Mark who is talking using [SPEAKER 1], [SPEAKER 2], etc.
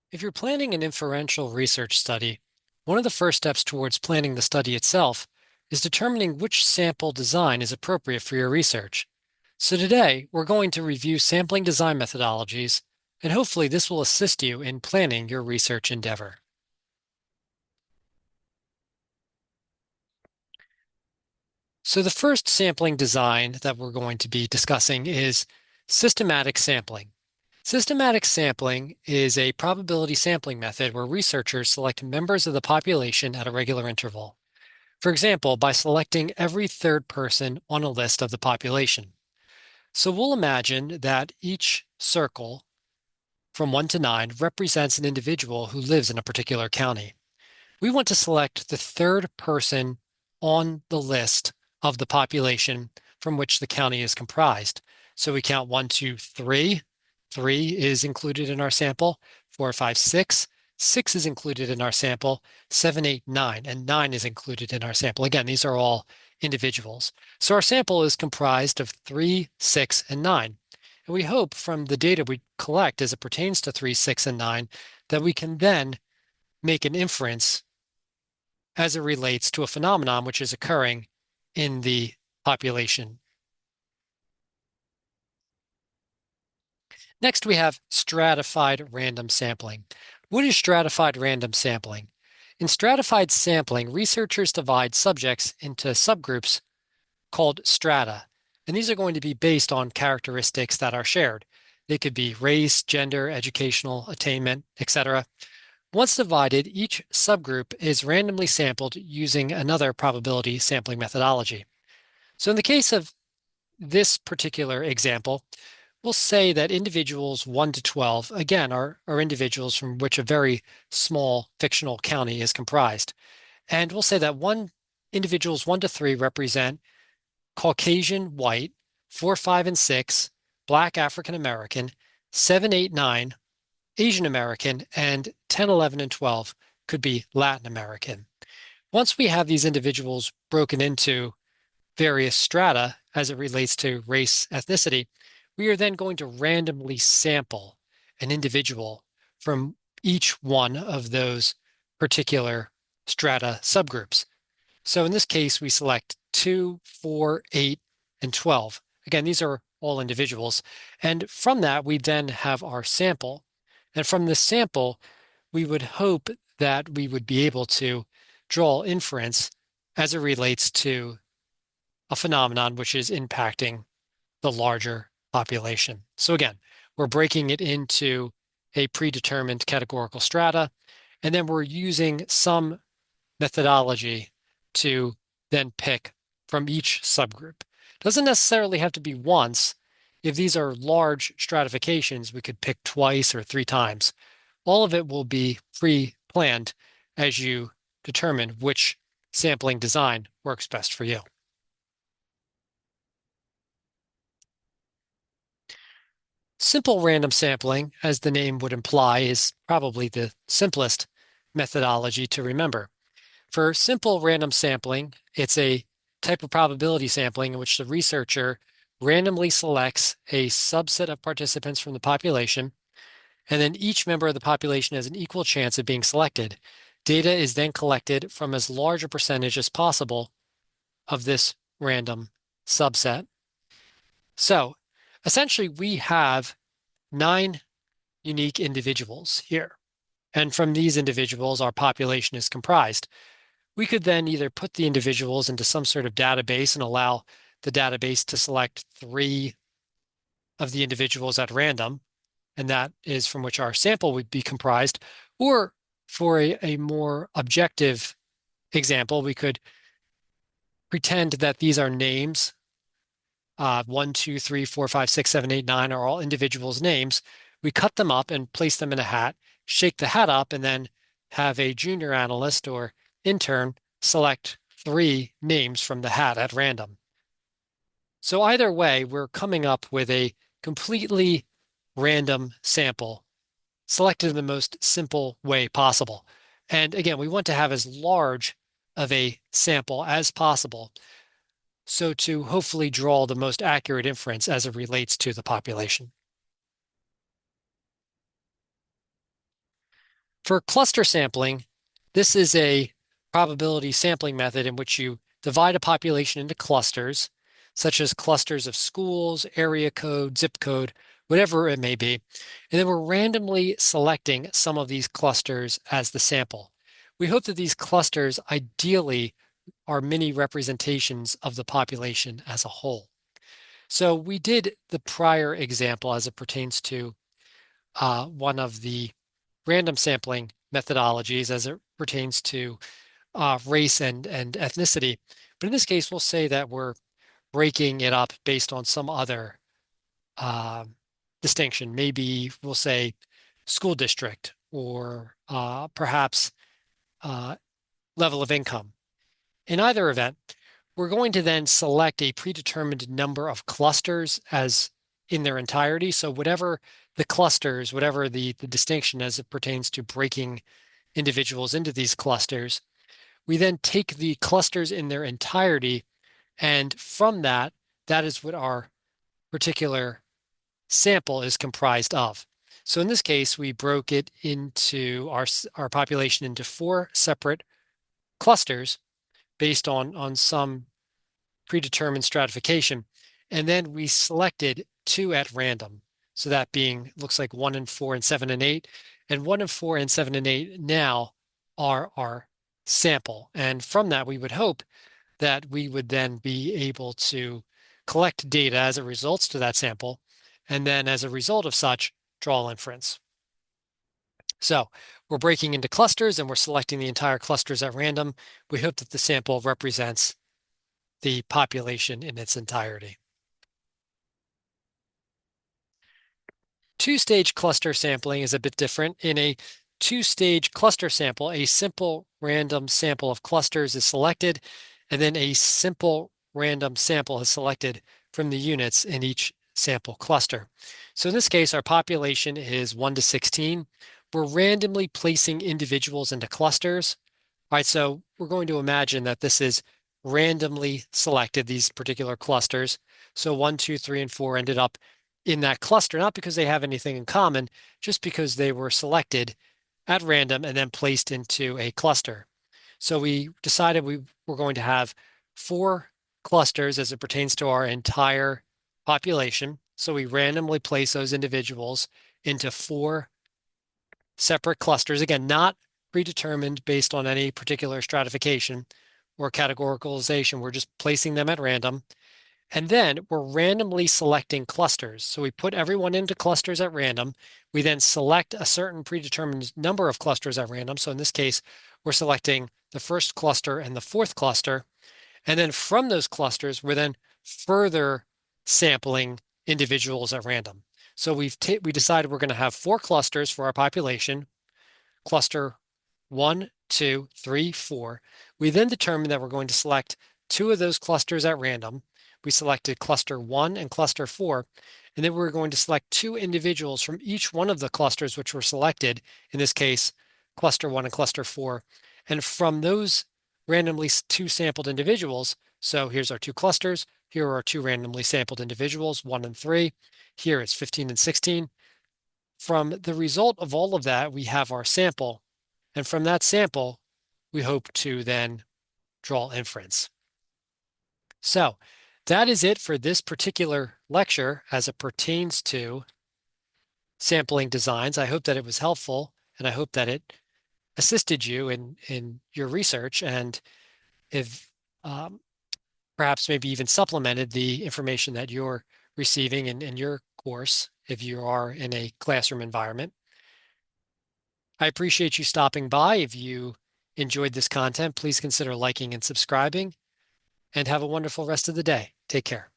[SPEAKER 1] If you're planning an inferential research study, one of the first steps towards planning the study itself is determining which sample design is appropriate for your research. So today, we're going to review sampling design methodologies, and hopefully this will assist you in planning your research endeavor. So the first sampling design that we're going to be discussing is systematic sampling. Systematic sampling is a probability sampling method where researchers select members of the population at a regular interval. For example, by selecting every third person on a list of the population. So we'll imagine that each circle from 1 to 9 represents an individual who lives in a particular county. We want to select the third person on the list of the population from which the county is comprised. So we count 1, 2, 3. 3 is included in our sample. 4, 5, 6. 6 is included in our sample. 7, 8, 9. And 9 is included in our sample. Again, these are all individuals. So our sample is comprised of 3, 6, and 9. And we hope from the data we collect as it pertains to 3, 6, and 9 that we can then make an inference as it relates to a phenomenon which is occurring in the population. Next, we have stratified random sampling. What is stratified random sampling? In stratified sampling, researchers divide subjects into subgroups called strata, and these are going to be based on characteristics that are shared. They could be race, gender, educational attainment, etc. Once divided, each subgroup is randomly sampled using another probability sampling methodology. So in the case of this particular example, we'll say that individuals 1 to 12, again, are individuals from which a very small fictional county is comprised. And we'll say that individuals 1 to 3 represent Caucasian white, 4, 5, and 6, Black African American, 7, 8, 9, Asian American, and 10, 11, and 12 could be Latin American. Once we have these individuals broken into various strata as it relates to race, ethnicity, we are then going to randomly sample an individual from each one of those particular strata subgroups. So in this case, we select 2, 4, 8, and 12. Again, these are all individuals. And from that, we then have our sample. And from this sample, we would hope that we would be able to draw inference as it relates to a phenomenon which is impacting the larger population. So again, we're breaking it into a predetermined categorical strata, and then we're using some methodology to then pick from each subgroup. Doesn't necessarily have to be once. If these are large stratifications, we could pick twice or 3 times. All of it will be pre-planned as you determine which sampling design works best for you. Simple random sampling, as the name would imply, is probably the simplest methodology to remember. For simple random sampling, it's a type of probability sampling in which the researcher randomly selects a subset of participants from the population, and then each member of the population has an equal chance of being selected. Data is then collected from as large a percentage as possible of this random subset. So essentially, we have 9 unique individuals here. And from these individuals, our population is comprised. We could then either put the individuals into some sort of database and allow the database to select 3 of the individuals at random, and that is from which our sample would be comprised. Or for a more objective example, we could pretend that these are names. 1, 2, 3, 4, 5, 6, 7, 8, 9 are all individuals' names. We cut them up and place them in a hat, shake the hat up, and then have a junior analyst or intern select 3 names from the hat at random. So either way, we're coming up with a completely random sample selected in the most simple way possible. And again, we want to have as large of a sample as possible, so to hopefully draw the most accurate inference as it relates to the population. For cluster sampling, this is a probability sampling method in which you divide a population into clusters, such as clusters of schools, area code, zip code, whatever it may be. And then we're randomly selecting some of these clusters as the sample. We hope that these clusters ideally are mini representations of the population as a whole. So we did the prior example as it pertains to one of the random sampling methodologies as it pertains to race and ethnicity. But in this case, we'll say that we're breaking it up based on some other uh, distinction. Maybe we'll say school district or perhaps uh, level of income. In either event, we're going to then select a predetermined number of clusters as in their entirety. So whatever the clusters, whatever the distinction as it pertains to breaking individuals into these clusters, we then take the clusters in their entirety, and from that, that is what our particular sample is comprised of. So in this case, we broke it into our population into 4 separate clusters based on some predetermined stratification. And then we selected 2 at random. So that being, looks like 1 and 4 and 7 and 8. And 1 and 4 and 7 and 8 now are our sample. And from that, we would hope that we would then be able to collect data as it results to that sample. And then as a result of such, draw inference. So we're breaking into clusters and we're selecting the entire clusters at random. We hope that the sample represents the population in its entirety. Two-stage cluster sampling is a bit different. In a two-stage cluster sample, a simple random sample of clusters is selected, and then a simple random sample is selected from the units in each sample cluster. So in this case, our population is 1 to 16. We're randomly placing individuals into clusters. All right, so we're going to imagine that this is randomly selected, these particular clusters. So 1, 2, 3, and 4 ended up in that cluster, not because they have anything in common, just because they were selected at random and then placed into a cluster. So we decided we were going to have 4 clusters as it pertains to our entire population. So we randomly place those individuals into 4 separate clusters. Again, not predetermined based on any particular stratification or categoricalization. We're just placing them at random. And then we're randomly selecting clusters. So we put everyone into clusters at random. We then select a certain predetermined number of clusters at random. So in this case, we're selecting the first cluster and the 4th cluster. And then from those clusters, we're then further sampling individuals at random. So we decided we're going to have 4 clusters for our population, cluster 1, 2, 3, 4. We then determined that we're going to select 2 of those clusters at random. We selected cluster 1 and cluster 4, and then we're going to select 2 individuals from each one of the clusters which were selected, in this case, cluster 1 and cluster 4. And from those randomly 2 sampled individuals, so here's our 2 clusters, here are our 2 randomly sampled individuals, 1 and 3, here it's 15 and 16. From the result of all of that, we have our sample, and from that sample, we hope to then draw inference. So that is it for this particular lecture as it pertains to sampling designs. I hope that it was helpful, and I hope that it assisted you in your research, and if perhaps maybe even supplemented the information that you're receiving in your course if you are in a classroom environment. I appreciate you stopping by. If you enjoyed this content, please consider liking and subscribing, and have a wonderful rest of the day. Take care.